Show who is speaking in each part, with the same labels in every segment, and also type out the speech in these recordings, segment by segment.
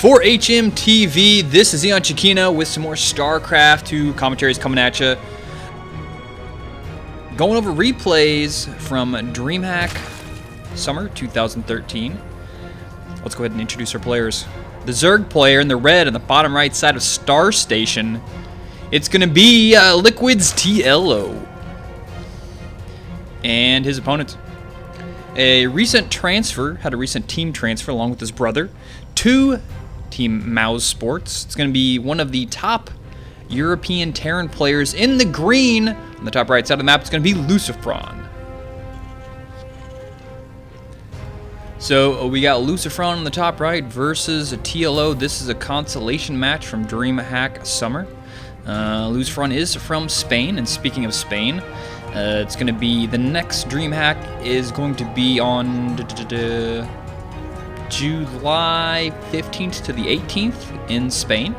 Speaker 1: For HMTV, this is Eon Chiquino with some more StarCraft 2 commentaries coming at you. Going over replays from Dreamhack Summer 2013. Let's go ahead and introduce our players. The Zerg player in the red on the bottom right side of Star Station. It's going to be Liquid's TLO. And his opponent. A recent transfer, had a recent team transfer along with his brother to Team Mouse Sports. It's going to be one of the top European Terran players in the green. On the top right side of the map, it's going to be Lucifron. So we got Lucifron on the top right versus a TLO. This is a consolation match from Dreamhack Summer. Lucifron is from Spain, and speaking of Spain, it's going to be the next Dreamhack is going to be on July 15th to the 18th in Spain.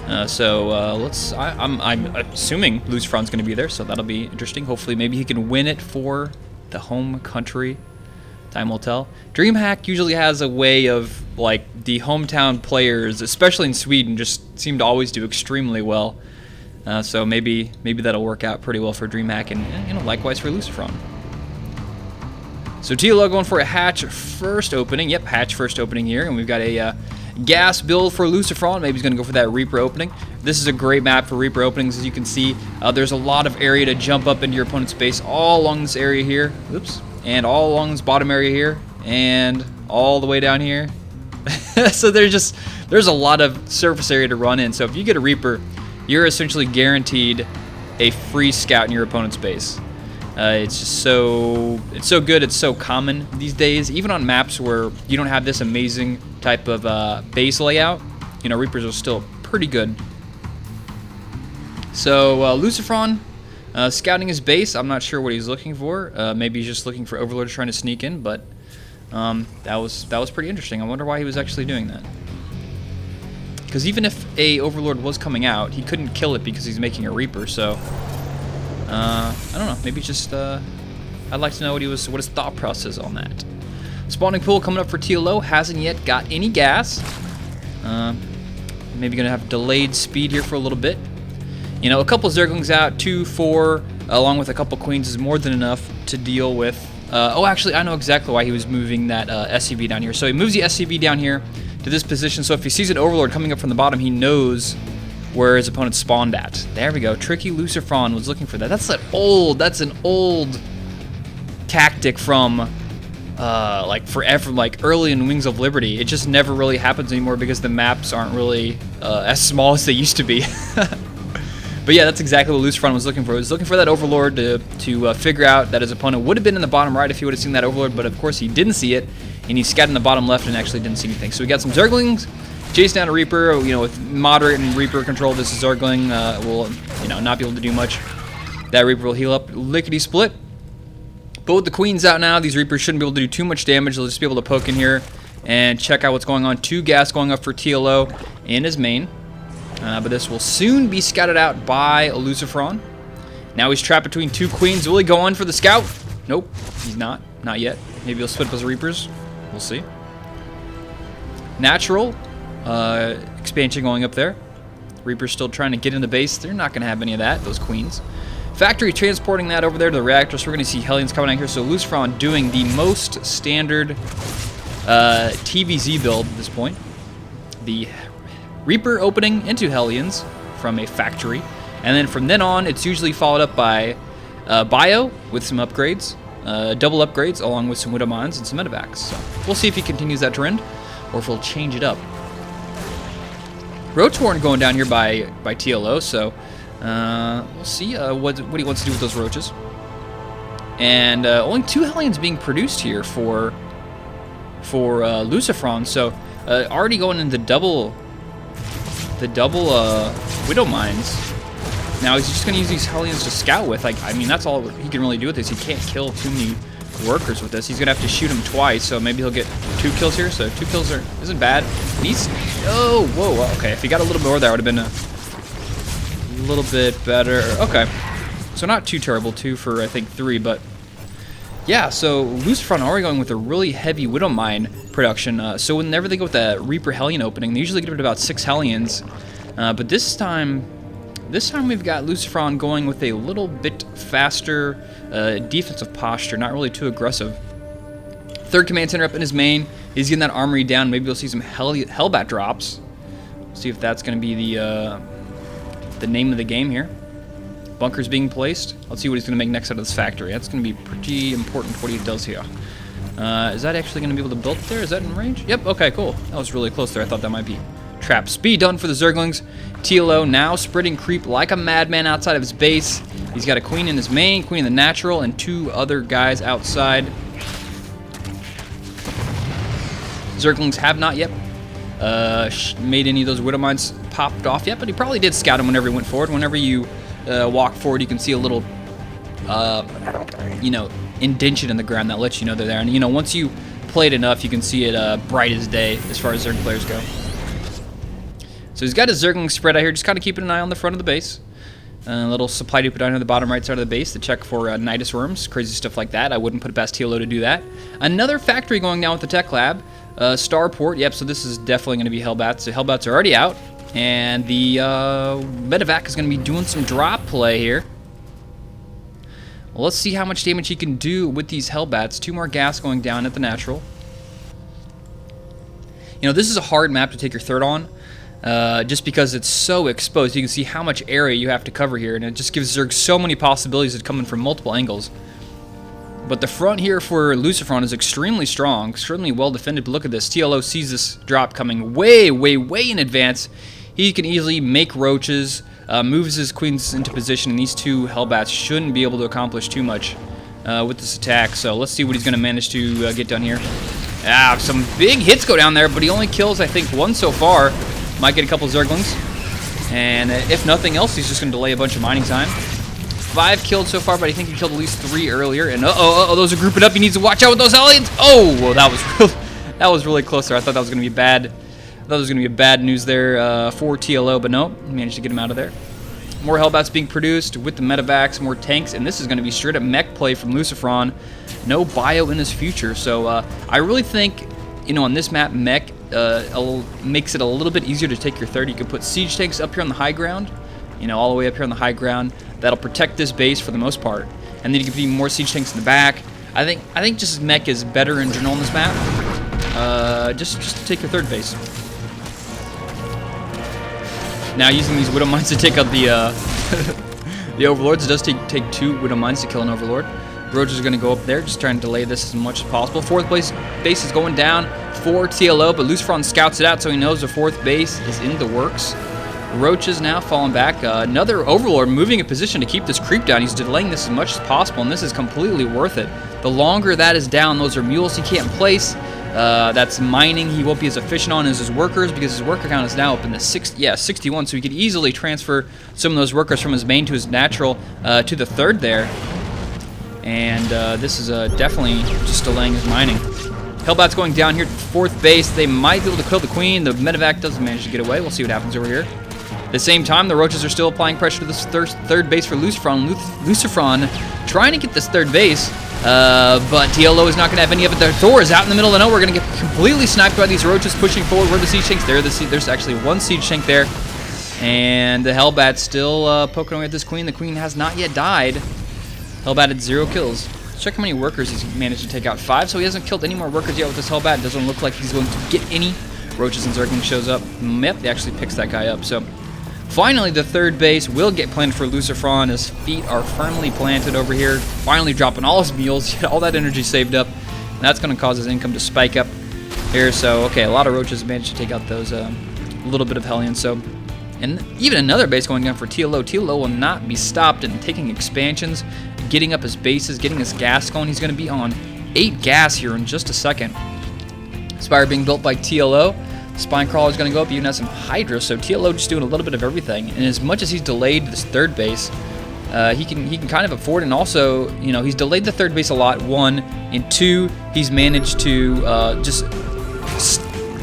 Speaker 1: I'm assuming Lucifron's going to be there, so that'll be interesting. Hopefully, maybe he can win it for the home country. Time will tell. Dreamhack usually has a way of, like, the hometown players, especially in Sweden, just seem to always do extremely well. So maybe that'll work out pretty well for Dreamhack, and likewise for Lucifron. So TLO going for a hatch first opening. Yep, hatch first opening here, and we've got a gas build for Lucifron. Maybe he's going to go for that Reaper opening. This is a great map for Reaper openings, as you can see. There's a lot of area to jump up into your opponent's base all along this area here. Oops. And all along this bottom area here, and all the way down here. So there's a lot of surface area to run in. So if you get a Reaper, you're essentially guaranteed a free scout in your opponent's base. It's just so good. It's so common these days, even on maps where you don't have this amazing type of base layout. Reapers are still pretty good. So Lucifron scouting his base. I'm not sure what he's looking for. Maybe he's just looking for overlords trying to sneak in, but that was pretty interesting. I wonder why he was actually doing that. Because even if a overlord was coming out, he couldn't kill it because he's making a Reaper. So I don't know. Maybe just I'd like to know what his thought process on that. Spawning pool coming up for TLO. Hasn't yet got any gas. Maybe gonna have delayed speed here for a little bit. A couple Zerglings out, 2, 4, along with a couple Queens is more than enough to deal with. Actually, I know exactly why he was moving that SCV down here. So he moves the SCV down here to this position. So if he sees an Overlord coming up from the bottom, he knows where his opponent spawned at. There we go. Tricky Lucifron was looking for that. That's an old tactic from forever, like early in Wings of Liberty. It just never really happens anymore because the maps aren't really as small as they used to be. But yeah, that's exactly what Lucifron was looking for. He was looking for that Overlord to figure out that his opponent would have been in the bottom right if he would have seen that Overlord, but of course he didn't see it, and he scattered in the bottom left and actually didn't see anything. So we got some Zerglings, chase down a Reaper. With moderate and Reaper control, this Zergling will not be able to do much. That Reaper will heal up lickety-split. But with the Queens out now, these Reapers shouldn't be able to do too much damage. They'll just be able to poke in here and check out what's going on. 2 gas going up for TLO in his main. But this will soon be scouted out by Lucifron. Now he's trapped between 2 Queens. Will he go on for the scout? Nope, he's not. Not yet. Maybe he'll split up his Reapers. We'll see. Natural expansion going up there. Reapers still trying to get in the base. They're not going to have any of that, those Queens. Factory transporting that over there to the reactor, so we're going to see Hellions coming out here. So Lucifron doing the most standard TVZ build at this point. The Reaper opening into Hellions from a factory, and then from then on it's usually followed up by Bio with some upgrades, double upgrades along with some Widow Mines and some Medevacs. So we'll see if he continues that trend or if he'll change it up. Roachhorn going down here by TLO, so we'll see what he wants to do with those roaches. And only 2 Hellions being produced here for Lucifron, so already going into double Widow Mines. Now he's just going to use these Hellions to scout with. That's all he can really do with this. He can't kill too many workers with this. He's going to have to shoot him twice, so maybe he'll get 2 kills here. So 2 kills isn't bad. Whoa, okay. If he got a little more there, would have been a little bit better. Okay, so not too terrible. 2 for, I think, 3, but Yeah, so Lucifron already going with a really heavy Widow Mine production. So whenever they go with that Reaper Hellion opening, they usually get it about 6 Hellions. But this time we've got Lucifron going with a little bit faster defensive posture, not really too aggressive. Third command center up in his main. He's getting that armory down. Maybe we'll see some Hellbat drops. See if that's going to be the name of the game here. Bunkers being placed. Let's see what he's going to make next out of this factory. That's going to be pretty important what he does here. Is that actually going to be able to build there? Is that in range? Yep, okay, cool. That was really close there. I thought that might be trap. Speed done for the Zerglings. TLO now spreading creep like a madman outside of his base. He's got a queen in his main, queen in the natural, and 2 other guys outside. Zerglings have not yet made any of those Widow Mines popped off yet, but he probably did scout them whenever he went forward. Whenever you walk forward, you can see a little, indention in the ground that lets you know they're there. And, once you play it enough, you can see it bright as day as far as Zerg players go. So he's got his Zergling spread out here, just kind of keeping an eye on the front of the base. A little supply depot down here on the bottom right side of the base to check for Nidus worms, crazy stuff like that. I wouldn't put it past TLO to do that. Another factory going down with the tech lab. Starport, yep, so this is definitely going to be Hellbats. The Hellbats are already out. And the Medevac is going to be doing some drop play here. Well, let's see how much damage he can do with these Hellbats. 2 more gas going down at the natural. This is a hard map to take your third on. Just because it's so exposed. You can see how much area you have to cover here. And it just gives Zerg so many possibilities of coming from multiple angles. But the front here for Lucifron is extremely strong. Extremely well defended. But look at this. TLO sees this drop coming way, way, way in advance. He can easily make roaches, moves his queens into position, and these 2 Hellbats shouldn't be able to accomplish too much with this attack. So let's see what he's going to manage to get done here. Some big hits go down there, but he only kills, I think, 1 so far. Might get a couple Zerglings. And if nothing else, he's just going to delay a bunch of mining time. 5 killed so far, but I think he killed at least 3 earlier. And those are grouping up. He needs to watch out with those Hellions. Oh, well, that was really close there. I thought that was going to be bad. I thought it was going to be bad news there for TLO, but no, managed to get him out of there. More Hellbats being produced with the Medevacs, more tanks, and this is going to be straight up mech play from Lucifron. No bio in his future, so I really think, on this map, mech makes it a little bit easier to take your third. You can put siege tanks up here on the high ground, all the way up here on the high ground. That'll protect this base for the most part, and then you can be more siege tanks in the back. I think just mech is better in general on this map. Just to take your third base. Now using these Widow Mines to take out the Overlords, it does take 2 Widow Mines to kill an Overlord. Roaches are going to go up there, just trying to delay this as much as possible. 4th base is going down for TLO, but Lucifron scouts it out, so he knows the 4th base is in the works. Roaches now falling back. Another Overlord moving a position to keep this creep down. He's delaying this as much as possible, and this is completely worth it. The longer that is down, those are mules he can't place. That's mining he won't be as efficient on as his workers, because his worker count is now up in the 61, so he could easily transfer some of those workers from his main to his natural to the 3rd there. And this is definitely just delaying his mining. Hellbat's going down here to 4th base. They might be able to kill the queen. The Medevac doesn't manage to get away. We'll see what happens over here. At the same time, the roaches are still applying pressure to this 3rd base for Lucifron. Lucifron trying to get this 3rd base. But TLO is not going to have any of it. Their Thor is out in the middle of nowhere. We're going to get completely sniped by these roaches pushing forward. Where are the siege tanks? There's actually 1 siege tank there. And the Hellbat's still poking away at this queen. The queen has not yet died. Hellbat had 0 kills. Let's check how many workers he's managed to take out. 5, so he hasn't killed any more workers yet with this Hellbat. It doesn't look like he's going to get any. Roaches and Zergling shows up. Yep, he actually picks that guy up. So finally, the 3rd base will get planted for Lucifron. His feet are firmly planted over here. Finally dropping all his mules, get all that energy saved up. And that's going to cause his income to spike up here. So, okay, a lot of roaches managed to take out those little bit of Hellions. So, and even another base going down for TLO. TLO will not be stopped in taking expansions, getting up his bases, getting his gas going. He's going to be on 8 gas here in just a second. Spire being built by TLO. Spine Crawler is going to go up. He even has some Hydra, so TLO just doing a little bit of everything. And as much as he's delayed this 3rd base, he can kind of afford, and also, he's delayed the 3rd base a lot, 1, and 2, he's managed to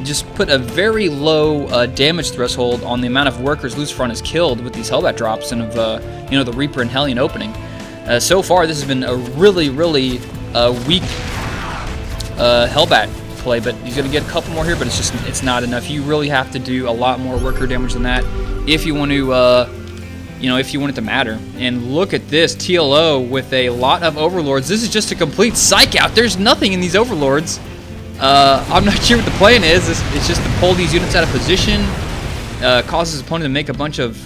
Speaker 1: just put a very low damage threshold on the amount of workers Lucifron has killed with these Hellbat drops and of the Reaper and Hellion opening. So far, this has been a really, really weak Hellbat play, but he's going to get a couple more here, but it's not enough. You really have to do a lot more worker damage than that if you want to, if you want it to matter. And look at this, TLO with a lot of Overlords. This is just a complete psych out. There's nothing in these Overlords. I'm not sure what the plan is. It's just to pull these units out of position, cause his opponent to make a bunch of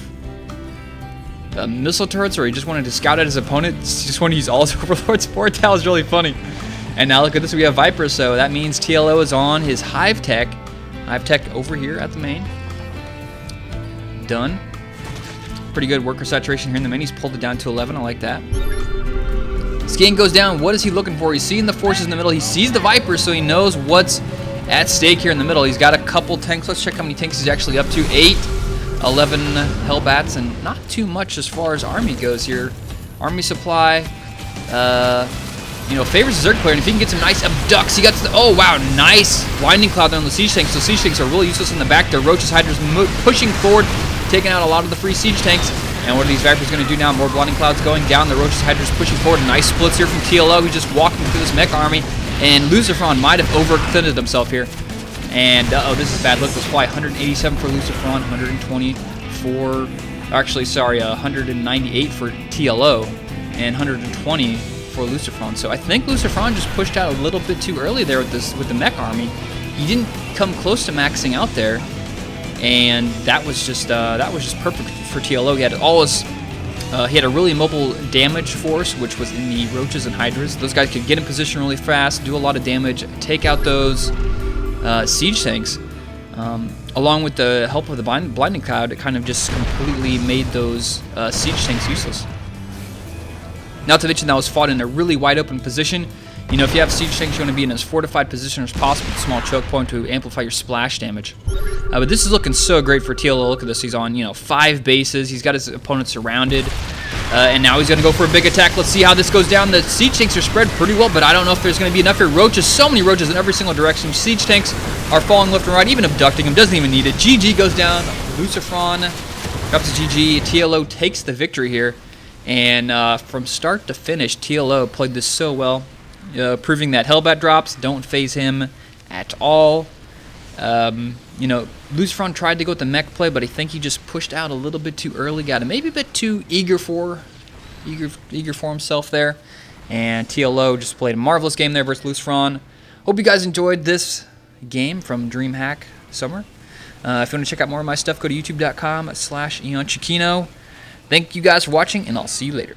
Speaker 1: missile turrets, or he just wanted to scout at his opponent. Just wanted to use all his Overlords for it. That was really funny. And now look at this, we have Viper, so that means TLO is on his Hive Tech. Hive Tech over here at the main. Done. Pretty good worker saturation here in the main. He's pulled it down to 11. I like that. Scan goes down. What is he looking for? He's seeing the forces in the middle. He sees the Viper, so he knows what's at stake here in the middle. He's got a couple tanks. Let's check how many tanks he's actually up to. 8, 11 Hellbats, and not too much as far as army goes here. Army supply, favors the Zerg player, and if he can get some nice abducts, he got oh wow, nice Blinding Cloud there on the Siege Tanks. So Siege Tanks are really useless in the back. Their Roaches, Hydras pushing forward, taking out a lot of the free Siege Tanks. And what are these Vipers going to do now? More Blinding Clouds going down. The Roaches, Hydras pushing forward. Nice splits here from TLO. He's just walking through this mech army. And Lucifron might have overextended himself here. And, this is bad. Look, let's fly 187 for Lucifron, 120 for... Actually, sorry, 198 for TLO, and 120 for Lucifron. So I think Lucifron just pushed out a little bit too early there with the mech army. He didn't come close to maxing out there. And that was just perfect for TLO. He had he had a really mobile damage force, which was in the Roaches and Hydras. Those guys could get in position really fast, do a lot of damage, take out those Siege Tanks. Along with the help of the Blinding Cloud, it kind of just completely made those Siege Tanks useless. Not to mention that was fought in a really wide open position. If you have Siege Tanks, you want to be in as fortified position as possible with a small choke point to amplify your splash damage. But this is looking so great for TLO. Look at this. He's on, 5 bases. He's got his opponent surrounded. And now he's going to go for a big attack. Let's see how this goes down. The Siege Tanks are spread pretty well, but I don't know if there's going to be enough here. Roaches, so many Roaches in every single direction. Siege Tanks are falling left and right, even abducting him. Doesn't even need it. GG goes down. Lucifron drops a GG. TLO takes the victory here. And from start to finish, TLO played this so well. Proving that Hellbat drops don't phase him at all. Lucifron tried to go with the mech play, but I think he just pushed out a little bit too early. Got him maybe a bit too eager for himself there. And TLO just played a marvelous game there versus Lucifron. Hope you guys enjoyed this game from Dreamhack Summer. If you want to check out more of my stuff, go to youtube.com/EonChiquino. Thank you guys for watching, and I'll see you later.